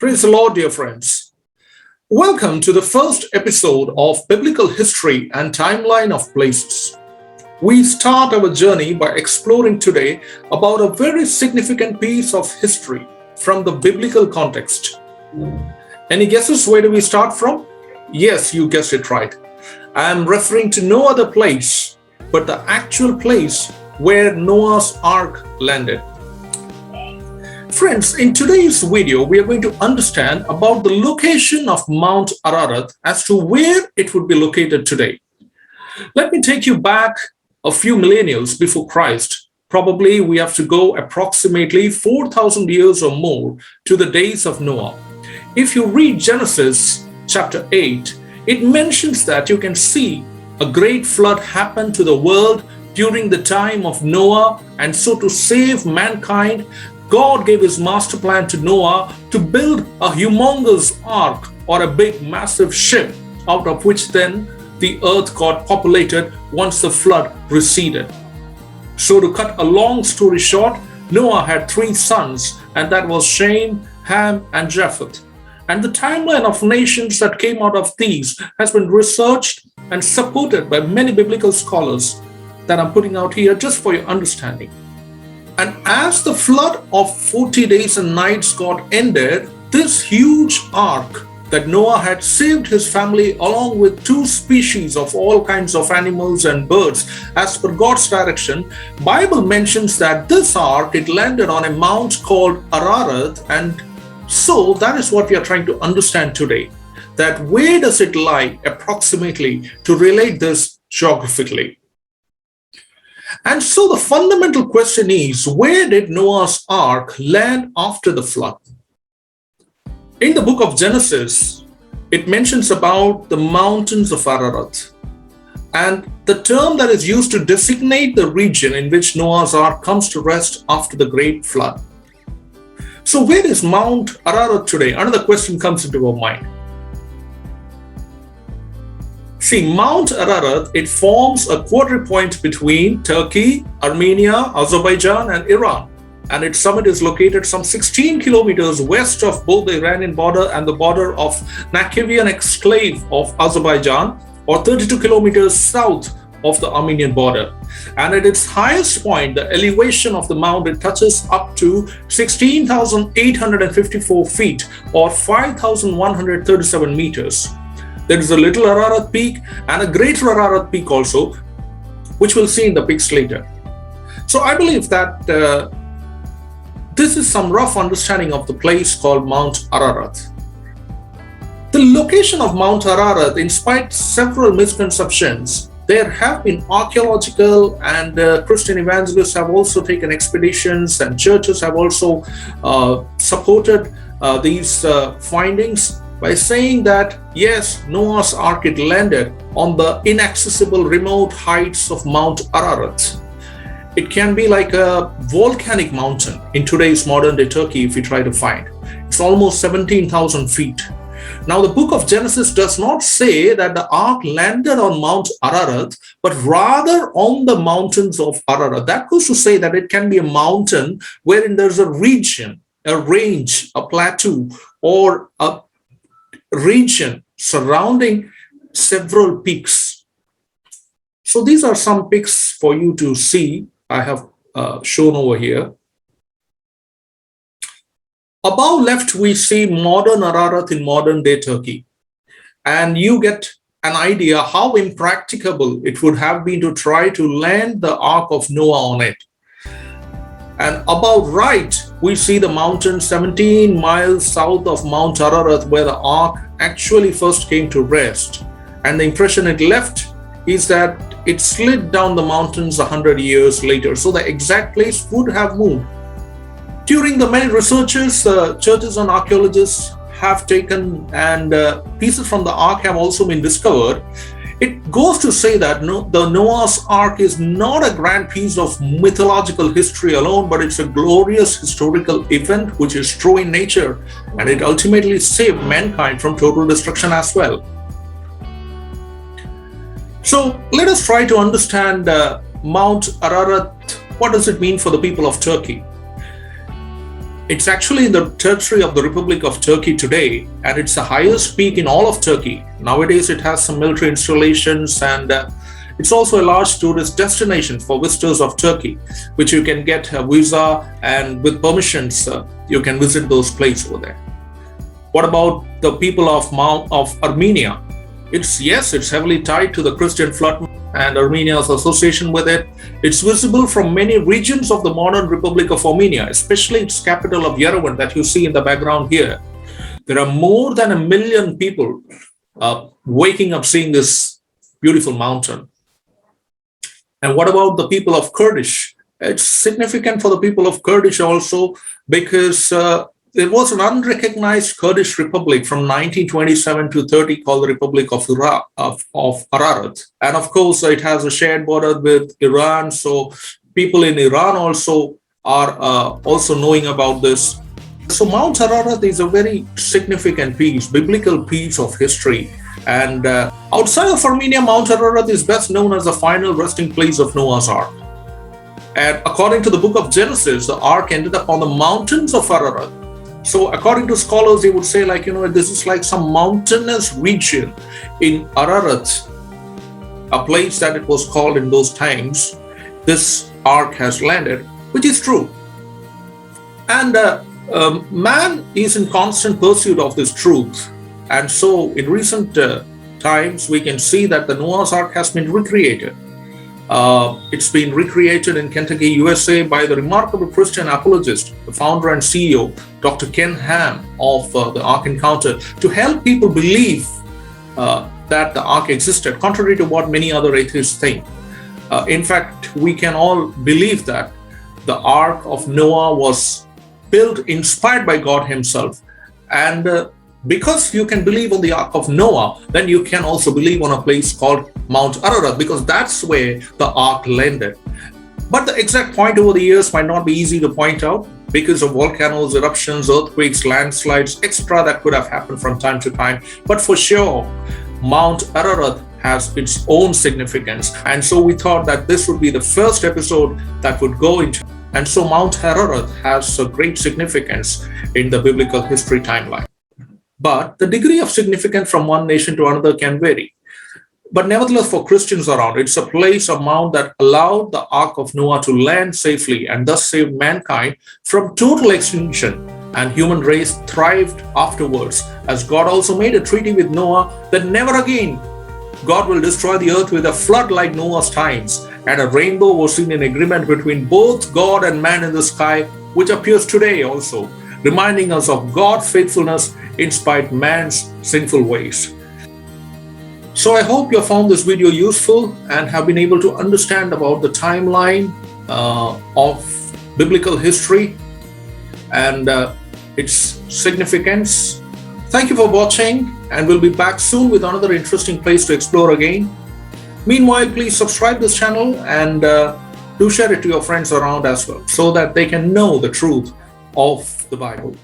Praise the Lord, dear friends. Welcome to the first episode of Biblical History and Timeline of Places. We start our journey by exploring today about a very significant piece of history from the biblical context. Any guesses where do we start from? Yes, you guessed it right. I am referring to no other place but the actual place where Noah's Ark landed. Friends, in today's video, we are going to understand about the location of Mount Ararat as to where it would be located today. Let me take you back a few millennia before Christ. Probably we have to go approximately 4,000 years or more to the days of Noah. If you read Genesis chapter 8, it mentions that you can see a great flood happen to the world during the time of Noah, and so to save mankind, God gave his master plan to Noah to build a humongous ark or a big massive ship out of which then the earth got populated once the flood receded. So to cut a long story short, Noah had three sons, and that was Shem, Ham, and Japheth. And the timeline of nations that came out of these has been researched and supported by many biblical scholars that I'm putting out here just for your understanding. And as the flood of 40 days and nights got ended, this huge ark that Noah had saved his family along with two species of all kinds of animals and birds as per God's direction, Bible mentions that this ark, it landed on a mount called Ararat, and so that is what we are trying to understand today. That where does it lie approximately to relate this geographically? And so the fundamental question is, where did Noah's Ark land after the flood? In the book of Genesis, it mentions about the mountains of Ararat. And the term that is used to designate the region in which Noah's Ark comes to rest after the great flood. So where is Mount Ararat today? Another question comes into our mind. See, Mount Ararat, it forms a quadrupoint between Turkey, Armenia, Azerbaijan, and Iran. And its summit is located some 16 kilometers west of both the Iranian border and the border of Nakhchivan exclave of Azerbaijan, or 32 kilometers south of the Armenian border. And at its highest point, the elevation of the mount, it touches up to 16,854 feet, or 5,137 meters. There is a little Ararat Peak and a greater Ararat Peak also, which we'll see in the pics later. So I believe that this is some rough understanding of the place called Mount Ararat. The location of Mount Ararat, in spite of several misconceptions, there have been archaeological and Christian evangelists have also taken expeditions, and churches have also supported these findings by saying that, yes, Noah's Ark, it landed on the inaccessible remote heights of Mount Ararat. It can be like a volcanic mountain in today's modern day Turkey if you try to find. It's almost 17,000 feet. Now, the book of Genesis does not say that the ark landed on Mount Ararat, but rather on the mountains of Ararat. That goes to say that it can be a mountain wherein there's a region, a range, a plateau, or a region surrounding several peaks. So these are some pics for you to see. I have shown over here. Above left, we see modern Ararat in modern day Turkey. And you get an idea how impracticable it would have been to try to land the Ark of Noah on it. And above right, we see the mountain 17 miles south of Mount Ararat where the ark actually first came to rest. And the impression it left is that it slid down the mountains 100 years later. So the exact place would have moved. During the many researches, churches and archaeologists have taken, and pieces from the ark have also been discovered. It goes to say that the Noah's Ark is not a grand piece of mythological history alone, but it's a glorious historical event which is true in nature, and it ultimately saved mankind from total destruction as well. So let us try to understand Mount Ararat. What does it mean for the people of Turkey? It's actually in the territory of the Republic of Turkey today, and it's the highest peak in all of Turkey. Nowadays, it has some military installations, and it's also a large tourist destination for visitors of Turkey, which you can get a visa, and with permissions, you can visit those places over there. What about the people of Armenia? It's heavily tied to the Christian flood and Armenia's association with it. It's visible from many regions of the modern Republic of Armenia, especially its capital of Yerevan that you see in the background here. There are more than 1 million people waking up seeing this beautiful mountain. And what about the people of Kurdish? It's significant for the people of Kurdish also because there was an unrecognized Kurdish republic from 1927 to 30 called the Republic of Ararat. And of course, it has a shared border with Iran. So people in Iran also are also knowing about this. So Mount Ararat is a very significant piece, biblical piece of history. And outside of Armenia, Mount Ararat is best known as the final resting place of Noah's Ark. And according to the book of Genesis, the ark ended up on the mountains of Ararat. So according to scholars, they would say this is like some mountainous region in Ararat, a place that it was called in those times. This ark has landed, which is true. And man is in constant pursuit of this truth. And so in recent times, we can see that the Noah's Ark has been recreated. It's been recreated in Kentucky, USA by the remarkable Christian apologist, the founder and CEO, Dr. Ken Ham of the Ark Encounter, to help people believe that the Ark existed, contrary to what many other atheists think. In fact, we can all believe that the Ark of Noah was built inspired by God himself. And because you can believe on the Ark of Noah, then you can also believe on a place called Mount Ararat, because that's where the Ark landed. But the exact point over the years might not be easy to point out because of volcanoes, eruptions, earthquakes, landslides, etc. that could have happened from time to time. But for sure, Mount Ararat has its own significance. And so we thought that this would be the first episode that would go into. And so Mount Ararat has a great significance in the biblical history timeline. But the degree of significance from one nation to another can vary. But nevertheless, for Christians around, it's a place, a mount that allowed the Ark of Noah to land safely and thus saved mankind from total extinction. And human race thrived afterwards, as God also made a treaty with Noah that never again God will destroy the earth with a flood like Noah's times. And a rainbow was seen in agreement between both God and man in the sky, which appears today also, reminding us of God's faithfulness in spite of man's sinful ways. So I hope you have found this video useful and have been able to understand about the timeline of biblical history and its significance. Thank you for watching, and we'll be back soon with another interesting place to explore again. Meanwhile, please subscribe this channel and do share it to your friends around as well, so that they can know the truth of the Bible.